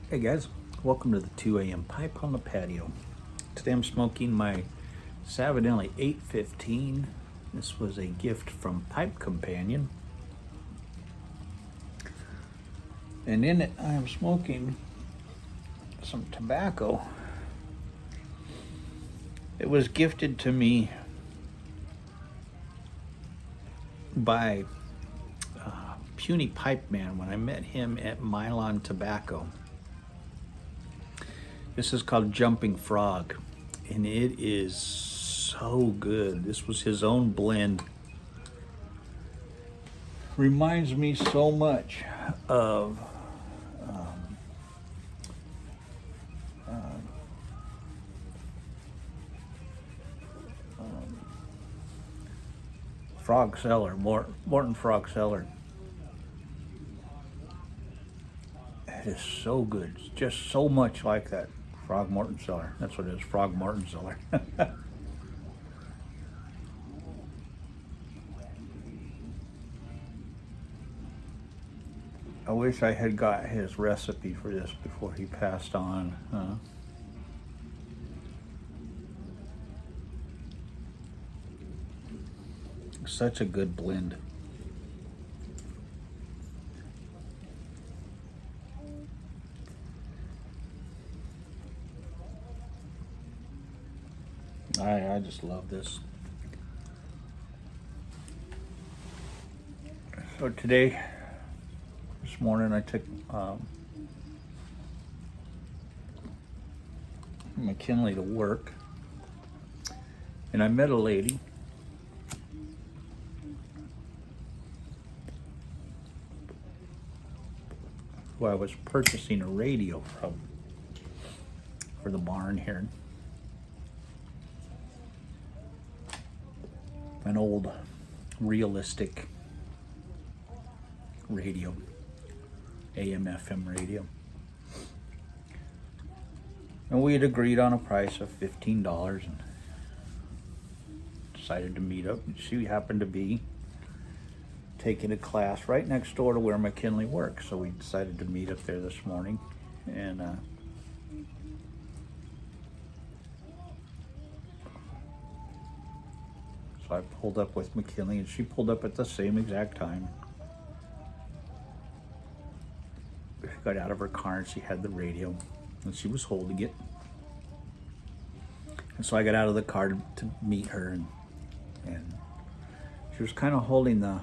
Hey guys, welcome to the 2 a.m. pipe on the patio. Today I'm smoking my Savinelli 815. This was a gift from Pipe Companion. And in it I am smoking some tobacco. It was gifted to me by Puny Pipe Man when I met him at Mylon Tobacco. This is called Jumping Frog, and it is so good. This was his own blend. Reminds me so much of Frog Cellar, Morton Frog Cellar. It is so good. It's just so much like that. Frog Morton Cellar. That's what it is, Frog Morton Cellar. I wish I had got his recipe for this before he passed on. Such a good blend. I just love this. So this morning I took McKinley to work, and I met a lady who I was purchasing a radio from for the barn here. An old realistic radio, AM FM radio. And we had agreed on a price of $15 and decided to meet up. She happened to be taking a class right next door to where McKinley works, so we decided to meet up there this morning. And so I pulled up with McKinley, and she pulled up at the same exact time. She got out of her car and she had the radio, and she was holding it. And so I got out of the car to meet her, and she was kind of holding the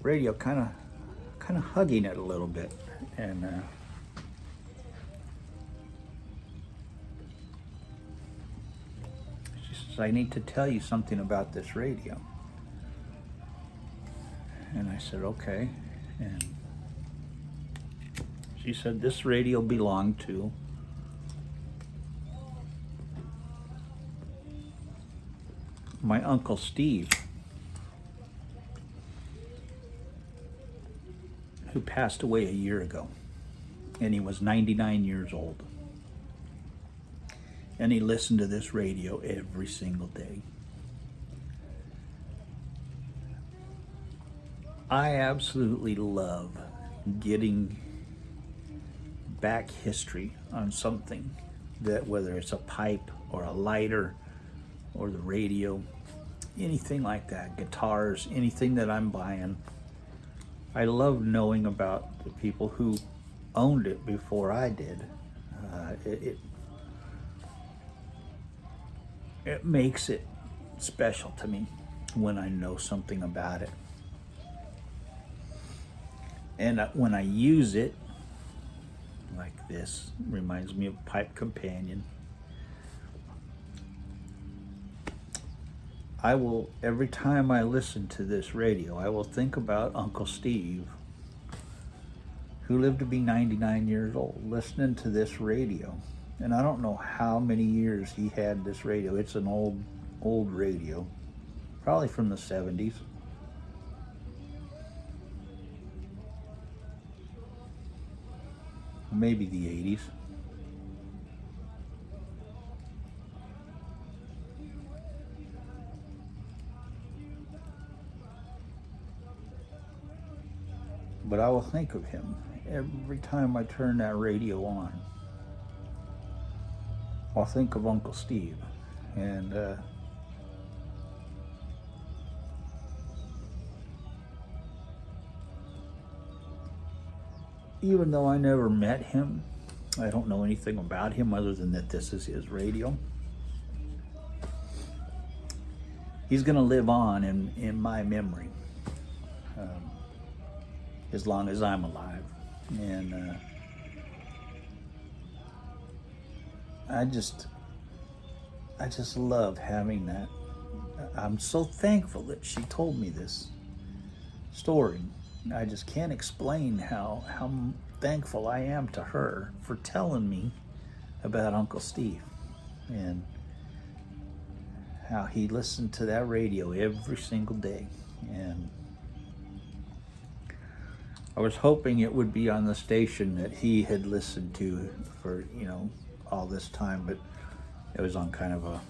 radio, kind of hugging it a little bit, and she says, "I need to tell you something about this radio." And I said, "Okay." And she said, "This radio belonged to my Uncle Steve, who passed away a year ago, and he was 99 years old. And he listened to this radio every single day. I absolutely love getting back history on something, that whether it's a pipe or a lighter or the radio, anything like that, guitars, anything that I'm buying. I love knowing about the people who owned it before I did. It makes it special to me when I know something about it. And when I use it, like this, reminds me of Pipe Companion. I will, every time I listen to this radio, I will think about Uncle Steve, who lived to be 99 years old, listening to this radio. And I don't know how many years he had this radio. It's an old radio, probably from the 70s. Maybe the 80s. But I will think of him every time I turn that radio on. I'll think of Uncle Steve. And even though I never met him, I don't know anything about him other than that this is his radio. He's going to live on in my memory as long as I'm alive. And I just love having that. I'm so thankful that she told me this story. I just can't explain how thankful I am to her for telling me about Uncle Steve and how he listened to that radio every single day. And I was hoping it would be on the station that he had listened to for, all this time, but it was on kind of a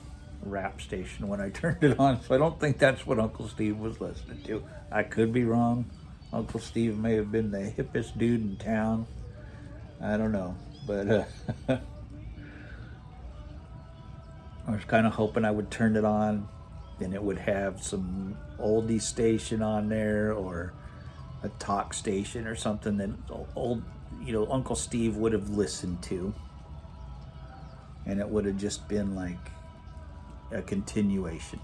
rap station when I turned it on, so I don't think that's what Uncle Steve was listening to. I could be wrong. Uncle Steve may have been the hippest dude in town. I don't know, but I was kind of hoping I would turn it on and it would have some oldie station on there or a talk station or something that Uncle Steve would have listened to, and it would have just been like a continuation,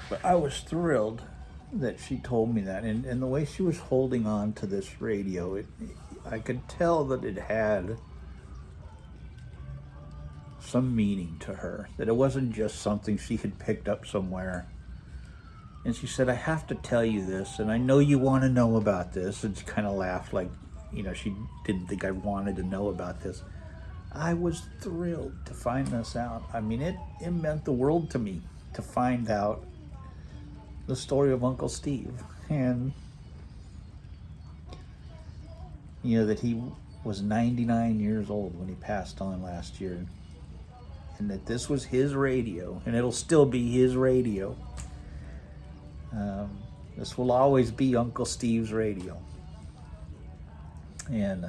But I was thrilled that she told me that, and the way she was holding on to this radio, I could tell that it had some meaning to her, that it wasn't just something she had picked up somewhere. And she said, I have to tell you this, and I know you want to know about this. And she kind of laughed like, she didn't think I wanted to know about this. I was thrilled to find this out. I mean, it meant the world to me to find out the story of Uncle Steve. And, that he was 99 years old when he passed on last year. And that this was his radio, and it'll still be his radio. This will always be Uncle Steve's radio. And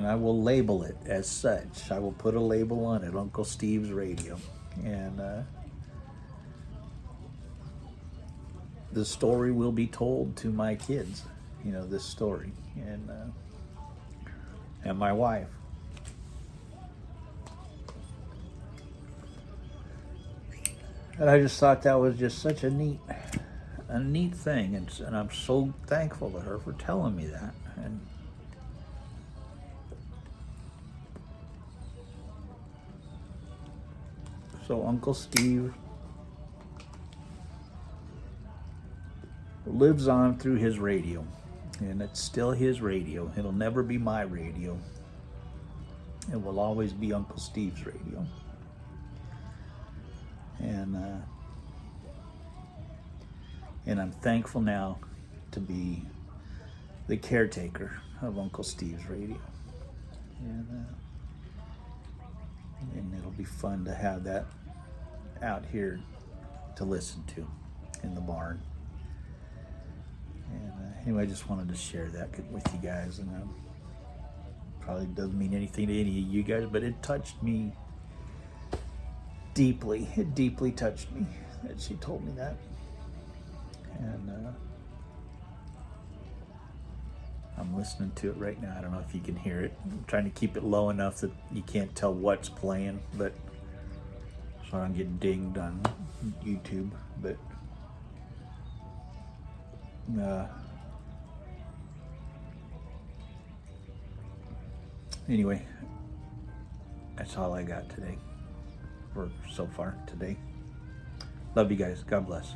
I will label it as such. I will put a label on it, Uncle Steve's radio. And the story will be told to my kids, this story, and my wife. And I just thought that was just such a neat thing, and I'm so thankful to her for telling me that. And so Uncle Steve lives on through his radio, and it's still his radio. It'll never be my radio. It will always be Uncle Steve's radio. And I'm thankful now to be the caretaker of Uncle Steve's radio. And it'll be fun to have that out here to listen to in the barn. And anyway, I just wanted to share that with you guys. And probably doesn't mean anything to any of you guys, but it touched me deeply. It deeply touched me that she told me that. And I'm listening to it right now. I don't know if you can hear it. I'm trying to keep it low enough that you can't tell what's playing, but so I don't get dinged on YouTube. But Anyway, that's all I got today, or so far today. Love you guys. God bless.